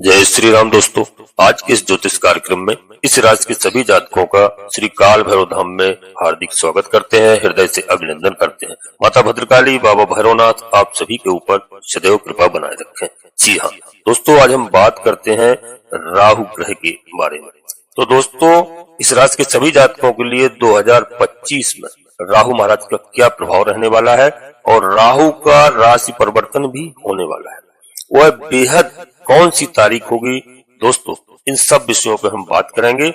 जय श्री राम दोस्तों। आज के इस ज्योतिष कार्यक्रम में इस राशि के सभी जातकों का श्री काल भैरव धाम में हार्दिक स्वागत करते हैं, हृदय से अभिनंदन करते हैं। माता भद्रकाली, बाबा भैरवनाथ आप सभी के ऊपर सदैव कृपा बनाए रखें। जी हाँ दोस्तों, आज हम बात करते हैं राहु ग्रह के बारे में। तो दोस्तों, इस राशि के सभी जातकों के लिए 2025 में राहु महाराज का क्या प्रभाव रहने वाला है और राहु का राशि परिवर्तन भी होने वाला है, वह बेहद कौन सी तारीख होगी दोस्तों, इन सब विषयों पे हम बात करेंगे।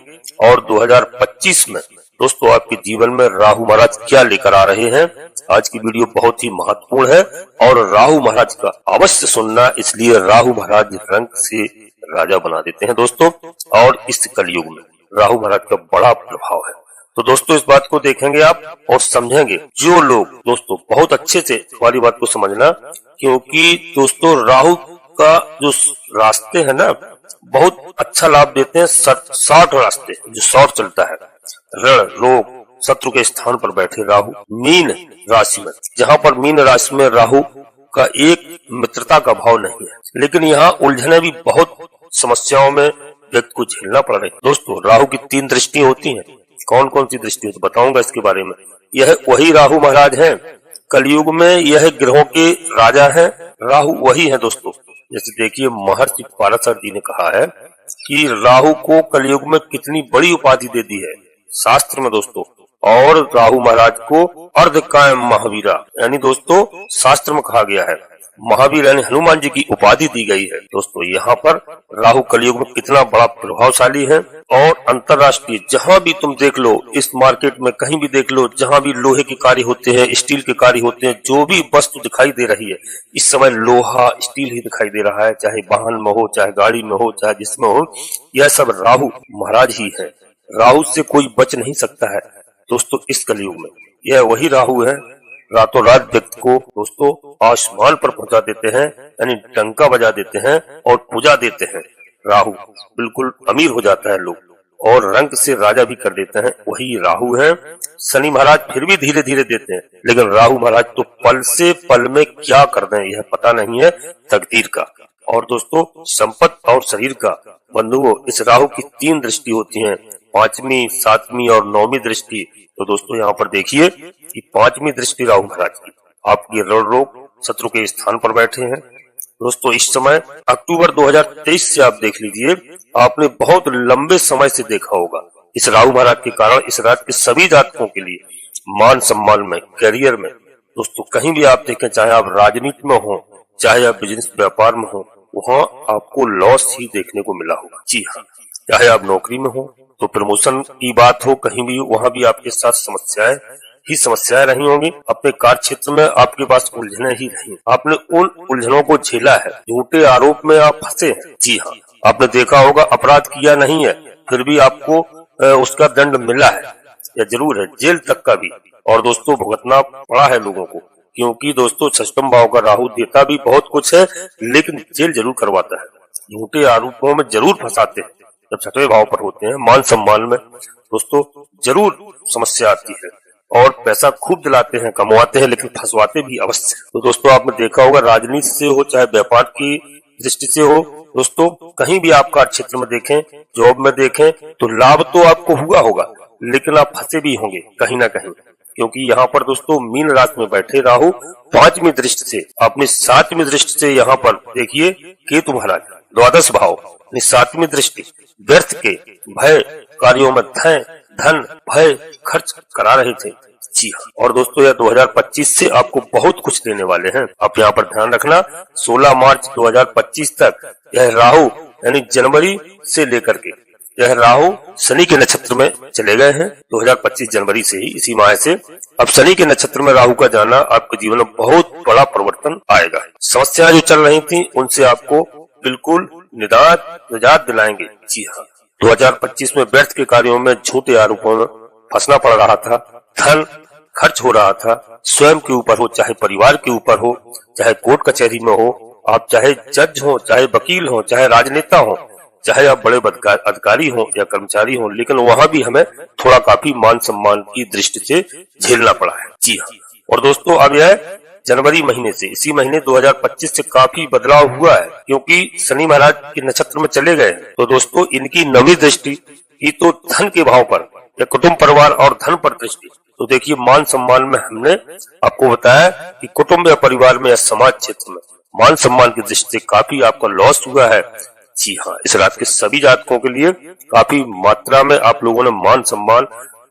और 2025 में दोस्तों आपके जीवन में राहु महाराज क्या लेकर आ रहे हैं, आज की वीडियो बहुत ही महत्वपूर्ण है और राहु महाराज का अवश्य सुनना, इसलिए राहु महाराज रंग से राजा बना देते हैं दोस्तों। और इस कलयुग में राहु महाराज का बड़ा प्रभाव है, तो दोस्तों इस बात को देखेंगे आप और समझेंगे। जो लोग दोस्तों बहुत अच्छे से हमारी बात को समझना, क्योंकि दोस्तों राहु का जो रास्ते है ना, बहुत अच्छा लाभ देते हैं। शॉर्ट रास्ते जो शॉर्ट चलता है, ऋण रोग शत्रु के स्थान पर बैठे राहु मीन राशि में, जहाँ पर मीन राशि में राहु का एक मित्रता का भाव नहीं है, लेकिन यहाँ उलझने भी बहुत समस्याओं में व्यक्ति को झेलना पड़ रहा है। दोस्तों राहु की 3 दृष्टि होती हैं, कौन कौन सी दृष्टि होती बताऊंगा इसके बारे में। यह वही राहु महाराज हैं, कलयुग में यह ग्रहों के राजा हैं, राहु वही है दोस्तों। जैसे देखिए, महर्षि पाराशर जी ने कहा है कि राहु को कलयुग में कितनी बड़ी उपाधि दे दी है शास्त्र में दोस्तों। और राहु महाराज को अर्धकाय महावीरा, यानी दोस्तों शास्त्र में कहा गया है महावीर यानी हनुमान जी की उपाधि दी गई है दोस्तों। यहाँ पर राहु कलयुग में कितना बड़ा प्रभावशाली है। और अंतरराष्ट्रीय जहाँ भी तुम देख लो, इस मार्केट में कहीं भी देख लो, जहाँ भी लोहे के कार्य होते हैं, स्टील के कार्य होते हैं, जो भी वस्तु दिखाई दे रही है इस समय लोहा स्टील ही दिखाई दे रहा है, चाहे वाहन में हो, चाहे गाड़ी में हो, चाहे जिसमें हो, यह सब राहु महाराज ही है। राहु से कोई बच नहीं सकता है दोस्तों इस कलयुग में। यह वही राहु है, रातों रात व्यक्ति को दोस्तों आसमान पर पहुंचा देते हैं, यानी डंका बजा देते हैं और पूजा देते हैं। राहु बिल्कुल अमीर हो जाता है लोग, और रंग से राजा भी कर देते हैं, वही राहु है। शनि महाराज फिर भी धीरे धीरे देते हैं, लेकिन राहु महाराज तो पल से पल में क्या कर दें यह पता नहीं है तकदीर का। और दोस्तों संपत्ति और शरीर का बंधुओं, इस राहु की 3 दृष्टि होती हैं, 5वीं 7वीं और 9वीं दृष्टि। तो दोस्तों यहाँ पर देखिए कि 5वीं दृष्टि राहु महाराज की आपकी ऋण रोग शत्रु के स्थान पर बैठे हैं दोस्तों। इस समय अक्टूबर 2023 से आप देख लीजिए, आपने बहुत लंबे समय से देखा होगा इस राहु महाराज के कारण इस रात के सभी जातकों के लिए मान सम्मान में, करियर में दोस्तों, कहीं भी आप देखें, चाहे आप राजनीति में हो, चाहे आप बिजनेस व्यापार में हो, वहाँ आपको लॉस ही देखने को मिला होगा। जी हाँ, चाहे आप नौकरी में हो तो प्रमोशन की बात हो, कहीं भी वहाँ भी आपके साथ समस्याएं रही होंगी। अपने कार्य क्षेत्र में आपके पास उलझने ही रही, आपने उन उलझनों को झेला है, झूठे आरोप में आप फंसे हैं। जी हाँ, आपने देखा होगा अपराध किया नहीं है फिर भी आपको उसका दंड मिला है, या जरूर है, जेल तक का भी। और दोस्तों भुगतना पड़ा है लोगों को, क्योंकि दोस्तों सष्टम भाव का राहु देता भी बहुत कुछ है, लेकिन जेल जरूर करवाता है, झूठे आरोपों में जरूर फंसाते हैं। जब छठवें भाव पर होते हैं, मान सम्मान में दोस्तों जरूर समस्या आती है, और पैसा खूब दिलाते हैं, कमवाते हैं, लेकिन फंसवाते भी अवश्य। तो दोस्तों आपने देखा होगा, राजनीति से हो चाहे व्यापार की दृष्टि से हो दोस्तों, कहीं भी आप कार्य क्षेत्र में देखें, जॉब में देखें, तो लाभ तो आपको हुआ होगा, लेकिन आप फंसे भी होंगे कहीं ना कहीं, क्योंकि यहाँ पर दोस्तों मीन राशि में बैठे राहु 5वीं दृष्टि से, अपनी 7वीं दृष्टि से यहाँ पर देखिए केतु महाराज द्वादश भाव, 7वीं दृष्टि व्यर्थ के भय कार्यों में धन भय खर्च करा रहे थे। जी हाँ, और दोस्तों यह 2025 से आपको बहुत कुछ देने वाले हैं। आप यहाँ पर ध्यान रखना, 16 मार्च 2025 तक यह राहु यानी जनवरी से लेकर के यह राहु शनि के नक्षत्र में चले गए हैं। 2025 जनवरी से ही, इसी माह से अब शनि के नक्षत्र में राहु का जाना आपके जीवन में बहुत बड़ा परिवर्तन आएगा। समस्याएं जो चल रही थी उनसे आपको बिल्कुल निजात दिलाएंगे। जी हाँ, 2025 में व्यर्थ के कार्यों में, झूठे आरोपों में फंसना पड़ रहा था, धन खर्च हो रहा था, स्वयं के ऊपर हो चाहे परिवार के ऊपर हो, चाहे कोर्ट कचहरी में हो, आप चाहे जज हो, चाहे वकील हो, चाहे राजनेता हो, चाहे आप बड़े अधिकारी हो या कर्मचारी हो, लेकिन वहां भी हमें थोड़ा काफी मान सम्मान की दृष्टि से झेलना पड़ा है। जी हाँ, और दोस्तों अब यह जनवरी महीने से, इसी महीने 2025 से काफी बदलाव हुआ है, क्योंकि शनि महाराज के नक्षत्र में चले गए। तो दोस्तों इनकी नवी दृष्टि की तो धन के भाव पर या कुटुंब परिवार और धन पर दृष्टि। तो देखिए मान सम्मान में हमने आपको बताया कि कुटुंब या परिवार में या समाज क्षेत्र में मान सम्मान की दृष्टि से काफी आपका लॉस हुआ है। जी हाँ, इस राशि के सभी जातकों के लिए काफी मात्रा में आप लोगों ने मान सम्मान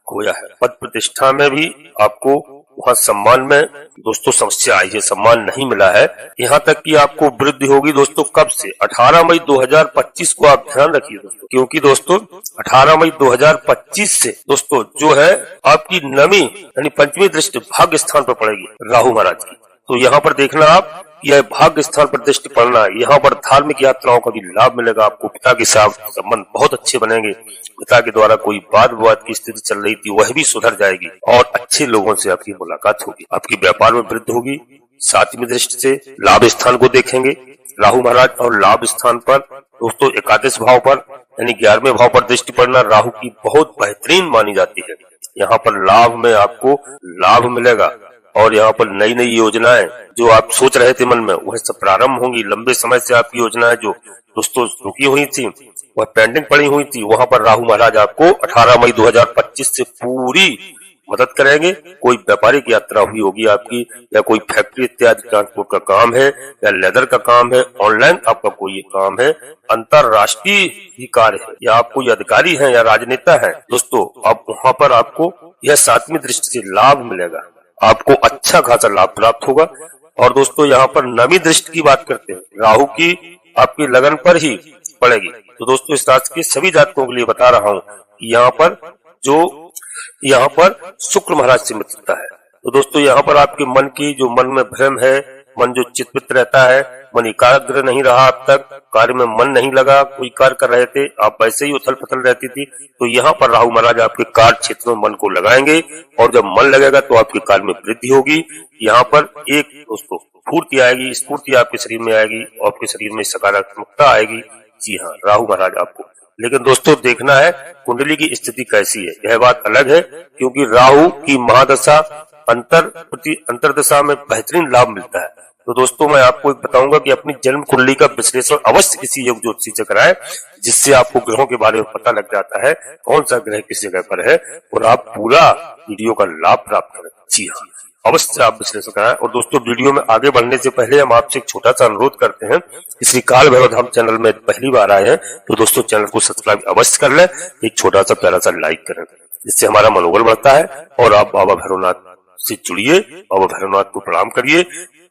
खोया है। पद प्रतिष्ठा में भी आपको वहाँ सम्मान में दोस्तों समस्या आई है, सम्मान नहीं मिला है। यहाँ तक कि आपको वृद्धि होगी दोस्तों कब से, 18 मई 2025 को आप ध्यान रखिए दोस्तों, क्योंकि दोस्तों 18 मई 2025 से दोस्तों जो है आपकी नवी यानी पंचमी दृष्टि भाग्य स्थान पर पड़ेगी राहु महाराज की। तो यहाँ पर देखना आप, यह भाग्य स्थान पर दृष्टि पड़ना है। यहाँ पर धार्मिक यात्राओं का भी लाभ मिलेगा आपको। पिता के साथ संबंध बहुत अच्छे बनेंगे। पिता के द्वारा कोई वाद विवाद की स्थिति चल रही थी वह भी सुधर जाएगी और अच्छे लोगों से आपकी मुलाकात होगी। आपके व्यापार में वृद्धि होगी। सातवीं दृष्टि से लाभ स्थान को देखेंगे राहु महाराज, और लाभ स्थान पर दोस्तों एकादश भाव पर यानी 11वें भाव पर दृष्टि पड़ना राहु की बहुत बेहतरीन मानी जाती है। यहाँ पर लाभ में आपको लाभ मिलेगा और यहाँ पर नई नई योजनाएं जो आप सोच रहे थे मन में वह सब प्रारंभ होंगी। लंबे समय से आपकी योजनाएं जो दोस्तों रुकी हुई थी वह पेंडिंग पड़ी हुई थी, वहां पर राहु महाराज आपको 18 मई 2025 से पूरी मदद करेंगे। कोई व्यापारिक यात्रा हुई होगी आपकी, या कोई फैक्ट्री इत्यादि ट्रांसपोर्ट का काम है, या लेदर का काम है, ऑनलाइन आपका कोई काम है, अंतरराष्ट्रीय ही कार्य है, या आप कोई अधिकारी हैं या राजनेता हैं दोस्तों, अब वहां पर आपको यह सातवीं दृष्टि से लाभ मिलेगा। आपको अच्छा खासा लाभ प्राप्त होगा। और दोस्तों यहाँ पर नवी दृष्टि की बात करते हैं, राहु की आपकी लगन पर ही पड़ेगी। तो दोस्तों इस राशि के सभी जातकों के लिए बता रहा हूँ कि यहाँ पर शुक्र महाराज से मित्रता है। तो दोस्तों यहाँ पर आपके मन की जो मन में भ्रम है, मन जो चित्त रहता है, मन एकाग्र नहीं रहा, अब तक कार्य में मन नहीं लगा, कोई कार्य कर रहे थे आप वैसे ही उथल पुथल रहती थी, तो यहाँ पर राहु महाराज आपके कार्य क्षेत्र में मन को लगाएंगे और जब मन लगेगा तो आपके कार्य में वृद्धि होगी। यहाँ पर एक दोस्तों फूर्ति आएगी, स्फूर्ति आपके शरीर में आएगी और आपके शरीर में सकारात्मकता आएगी। जी हाँ, राहु महाराज आपको, लेकिन दोस्तों देखना है कुंडली की स्थिति कैसी है, यह बात अलग है, क्योंकि राहु की महादशा अंतरदशा में बेहतरीन लाभ मिलता है। तो दोस्तों मैं आपको एक बताऊंगा कि अपनी जन्म कुंडली का विश्लेषण अवश्य किसी योग ज्योतिषी से कराएं, जिससे आपको ग्रहों के बारे में पता लग जाता है कौन सा ग्रह किस जगह पर है और आप पूरा वीडियो का लाभ प्राप्त करें। जी हाँ, अवश्य आप विश्लेषण कराएं। और दोस्तों वीडियो में आगे बढ़ने से पहले हम आपसे एक छोटा सा अनुरोध करते हैं, श्री काल भैरव धाम चैनल में पहली बार आए हैं तो दोस्तों चैनल को सब्सक्राइब अवश्य कर लें, एक छोटा सा प्यारा सा लाइक करें, जिससे हमारा मनोबल बढ़ता है और आप बाबा भैरवनाथ से जुड़िए, बाबा भैरवनाथ को प्रणाम करिए।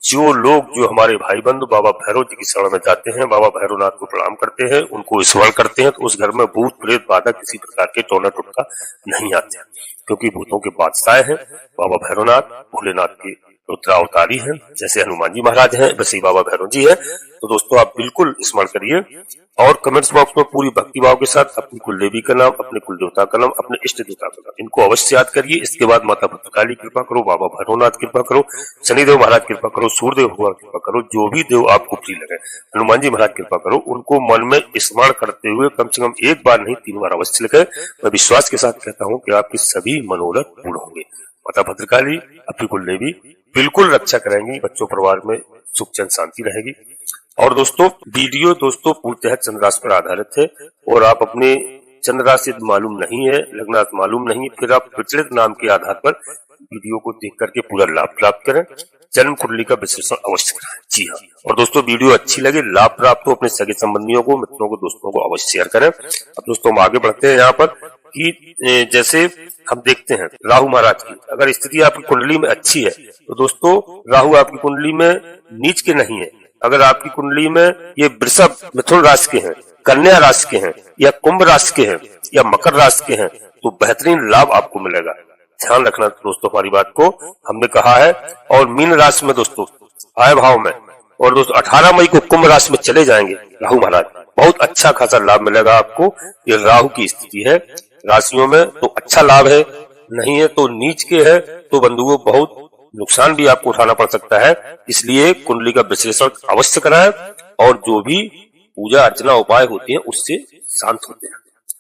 जो लोग जो हमारे भाई बंधु बाबा भैरव जी की शरण में जाते हैं, बाबा भैरवनाथ को प्रणाम करते हैं, उनको स्मरण करते हैं, तो उस घर में भूत प्रेत बाधा किसी प्रकार के टोना टुटका नहीं आते, क्योंकि भूतों के बादशाह हैं बाबा भैरवनाथ। भोलेनाथ के रुद्रावतारी हैं, जैसे हनुमान जी महाराज हैं वैसे बाबा भैरव जी हैं। तो दोस्तों आप बिल्कुल स्मरण करिए और कमेंट्स बॉक्स में पूरी भक्ति भाव के साथ अपनी कुल देवी का नाम, अपने कुल देवता का नाम, अपने इष्ट देवता का नाम, इनको अवश्य याद करिए। इसके बाद माता भद्रकाली कृपा करो, बाबा भैरवनाथ कृपा करो, शनिदेव महाराज कृपा करो, सूर्यदेव भगवान कृपा करो, जो भी देव आपको प्रिय लगे, हनुमान जी महाराज कृपा करो, उनको मन में स्मरण करते हुए कम से कम एक बार नहीं 3 बार अवश्य लिखे। मैं विश्वास के साथ कहता हूँ कि आपके सभी मनोरथ पूर्ण होंगे। माता भद्रकाली अपनी कुल देवी बिल्कुल रक्षा करेंगी, बच्चों परिवार में सुख चैन शांति रहेगी। और दोस्तों वीडियो दोस्तों पूर्णतः चंद्र राशि पर आधारित है और आप अपने चंद्र राशि मालूम नहीं है, लग्नात मालूम नहीं, फिर आप प्रचलित नाम के आधार पर वीडियो को देख करके पूरा लाभ प्राप्त करें। जन्म कुंडली का विश्लेषण अवश्य कराएं। जी हाँ, और दोस्तों वीडियो अच्छी लगे, लाभ प्राप्त हो, अपने सगे संबंधियों को, मित्रों को, दोस्तों को अवश्य शेयर करें। अब दोस्तों हम आगे बढ़ते हैं यहाँ पर कि जैसे हम देखते हैं राहु महाराज की अगर स्थिति आपकी कुंडली में अच्छी है तो दोस्तों राहु आपकी कुंडली में नीच के नहीं है। अगर आपकी कुंडली में ये वृषभ मिथुन राशि के हैं, कन्या राशि के हैं, या कुंभ राशि के हैं, या मकर राशि के हैं, तो बेहतरीन लाभ आपको मिलेगा। ध्यान रखना दोस्तों हमारी बात को, हमने कहा है। और मीन राशि में दोस्तों आय भाव में, और दोस्तों 18 मई को कुंभ राशि में चले जाएंगे राहु महाराज, बहुत अच्छा खासा लाभ मिलेगा आपको। ये राहु की स्थिति है राशियों में तो अच्छा लाभ है, नहीं है तो नीच के है तो बंधुओं बहुत नुकसान भी आपको उठाना पड़ सकता है। इसलिए कुंडली का विश्लेषण अवश्य कराएं और जो भी पूजा अर्चना उपाय होते हैं उससे शांत होते हैं।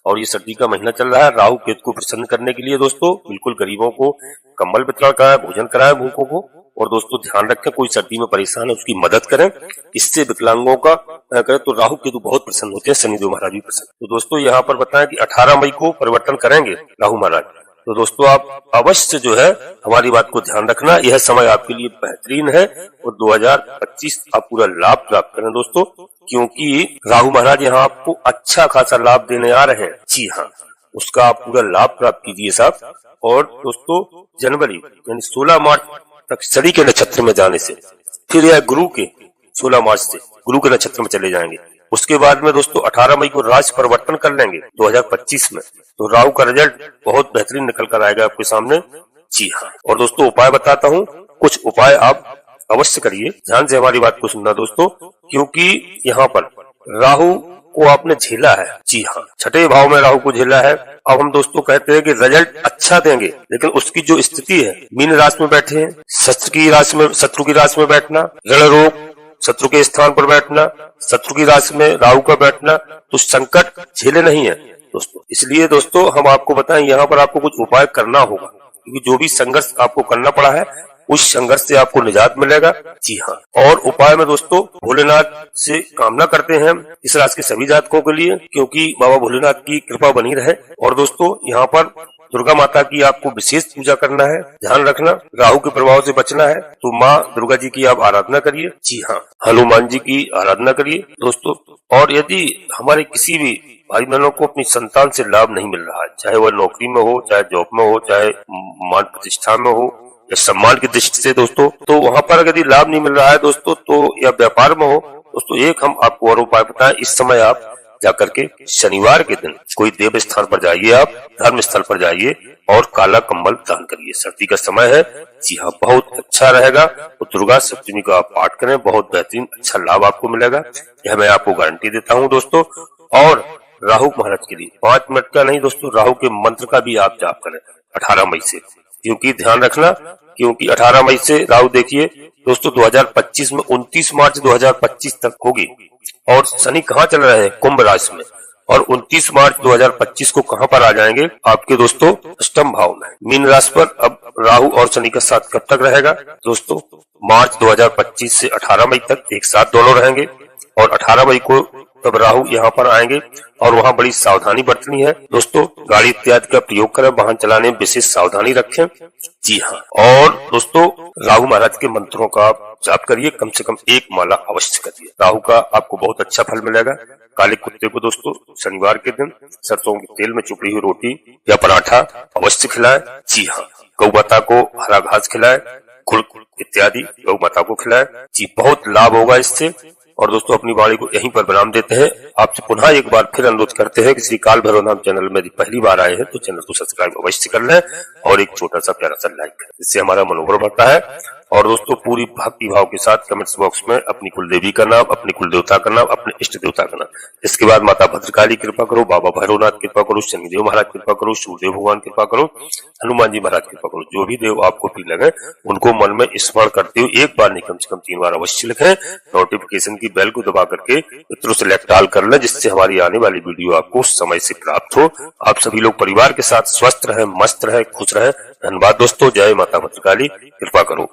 और ये सर्दी का महीना चल रहा है, राहु केतु को प्रसन्न करने के लिए दोस्तों बिल्कुल गरीबों को कंबल वितरण कराएं, भोजन कराएं भूखों को, और दोस्तों ध्यान रखें, कोई सर्दी में परेशान है उसकी मदद करें। इससे विकलांगों का करें तो राहु केतु बहुत प्रसन्न होते हैं, शनिदेव महाराज भी प्रसन्न। तो दोस्तों यहाँ पर बताएं कि 18 मई को परिवर्तन करेंगे राहु महाराज। तो दोस्तों आप अवश्य जो है हमारी बात को ध्यान रखना, यह समय आपके लिए बेहतरीन है और 2025 आप पूरा लाभ प्राप्त करें दोस्तों, क्योंकि राहु महाराज यहाँ आपको अच्छा खासा लाभ देने आ रहे हैं। जी हाँ, उसका आप पूरा लाभ प्राप्त कीजिए साहब। और दोस्तों जनवरी यानी 16 मार्च तक शनि के नक्षत्र में जाने से फिर यह गुरु के 16 मार्च से गुरु के नक्षत्र में चले जाएंगे। उसके बाद में दोस्तों 18 मई को राशि परिवर्तन कर लेंगे 2025 में, तो राहु का रिजल्ट बहुत बेहतरीन निकल कर आएगा आपके सामने। जी हाँ, और दोस्तों उपाय बताता हूँ, कुछ उपाय आप अवश्य करिए, ध्यान से हमारी बात को सुनना दोस्तों, क्योंकि यहाँ पर राहु को आपने झेला है। जी हाँ, छठे भाव में राहु को झेला है। अब हम दोस्तों कहते हैं कि रिजल्ट अच्छा देंगे, लेकिन उसकी जो स्थिति है, मीन राशि में बैठे हैं, शत्रु की राशि में बैठना, ऋण रोग, शत्रु के स्थान पर बैठना, शत्रु की राशि में राहु का बैठना, तो संकट झेले नहीं है दोस्तों। इसलिए दोस्तों हम आपको बताएं, यहाँ पर आपको कुछ उपाय करना होगा, क्योंकि जो भी संघर्ष आपको करना पड़ा है उस संघर्ष से आपको निजात मिलेगा। जी हाँ, और उपाय में दोस्तों भोलेनाथ से कामना करते हैं इस राशि के सभी जातकों के लिए, क्योंकि बाबा भोलेनाथ की कृपा बनी रहे। और दोस्तों यहाँ पर दुर्गा माता की आपको विशेष पूजा करना है, ध्यान रखना, राहु के प्रभाव से बचना है तो माँ दुर्गा जी की आप आराधना करिए। जी हाँ, हनुमान जी की आराधना करिए दोस्तों। और यदि हमारे किसी भी भाई बहनों को अपनी संतान से लाभ नहीं मिल रहा है, चाहे वह नौकरी में हो, चाहे जॉब में हो, चाहे मान प्रतिष्ठा में हो या सम्मान की दृष्टि से दोस्तों, तो वहां पर यदि लाभ नहीं मिल रहा है दोस्तों, तो या व्यापार में हो दोस्तों, एक हम आपको और उपाय बताएं। इस समय आप जाकर के शनिवार के दिन कोई देव स्थान पर जाइए, आप धर्म स्थल पर जाइए और काला कंबल दान करिए। सर्दी का समय है, जी हाँ, बहुत अच्छा रहेगा। तो दुर्गा सप्तमी का आप पाठ करें, बहुत बेहतरीन अच्छा लाभ आपको मिलेगा, यह मैं आपको गारंटी देता हूँ दोस्तों। और राहु महाराज के लिए 5 मिनट का नहीं दोस्तों, राहु के मंत्र का भी आप जाप करें 18 मई से, क्योंकि ध्यान रखना, क्योंकि 18 मई से राहु देखिए दोस्तों 2025 में 29 मार्च 2025 तक होगी। और शनि कहाँ चल रहे हैं? कुंभ राशि में। और 29 मार्च 2025 को कहाँ पर आ जाएंगे? आपके दोस्तों अष्टम भाव में, मीन राशि पर। अब राहु और शनि का साथ कब तक रहेगा दोस्तों? मार्च 2025 से 18 मई तक एक साथ दोनों रहेंगे। और 18 मई को तब राहु यहाँ पर आएंगे और वहाँ बड़ी सावधानी बरतनी है दोस्तों। गाड़ी इत्यादि का प्रयोग करें, वाहन चलाने में विशेष सावधानी रखें। जी हाँ, और दोस्तों राहु महाराज के मंत्रों का जाप करिए, कम से कम 1 माला अवश्य करिए, राहु का आपको बहुत अच्छा फल मिलेगा। काले कुत्ते को दोस्तों शनिवार के दिन सरसों के तेल में चुपड़ी हुई रोटी या पराठा अवश्य खिलाएं। जी हाँ, गौ माता को हरा घास खिलाएं, गुड़ इत्यादि गौ माता को खिलाएं। जी, बहुत लाभ होगा इससे। और दोस्तों अपनी वाणी को यहीं पर विराम देते हैं। आपसे पुनः एक बार फिर अनुरोध करते हैं कि श्री काल भैरव नाम चैनल में यदि पहली बार आए हैं तो चैनल को सब्सक्राइब अवश्य कर लें और एक छोटा सा प्यारा सा लाइक करें, इससे हमारा मनोबल बढ़ता है। और दोस्तों पूरी भक्ति भाव के साथ कमेंट्स बॉक्स में अपनी कुल देवी का नाम, अपनी कुल देवता का नाम, अपने इष्ट देवता का नाम, इसके बाद माता भद्रकाली कृपा करो, बाबा भैरवनाथ कृपा करो, शनिदेव महाराज कृपा करो, सूर्यदेव भगवान कृपा करो, हनुमान जी महाराज कृपा करो, जो भी देव आपको ठीक लगे उनको मन में स्मरण करते हुए एक बार नहीं कम से कम 3 बार अवश्य लिखें। नोटिफिकेशन की बेल को दबा करके मित्रों से लेफ्ट डाल कर लें, जिससे हमारी आने वाली वीडियो आपको समय से प्राप्त हो। आप सभी लोग परिवार के साथ स्वस्थ रहें, मस्त रहें, खुश रहें। धन्यवाद दोस्तों। जय माता भद्रकाली, कृपा करो।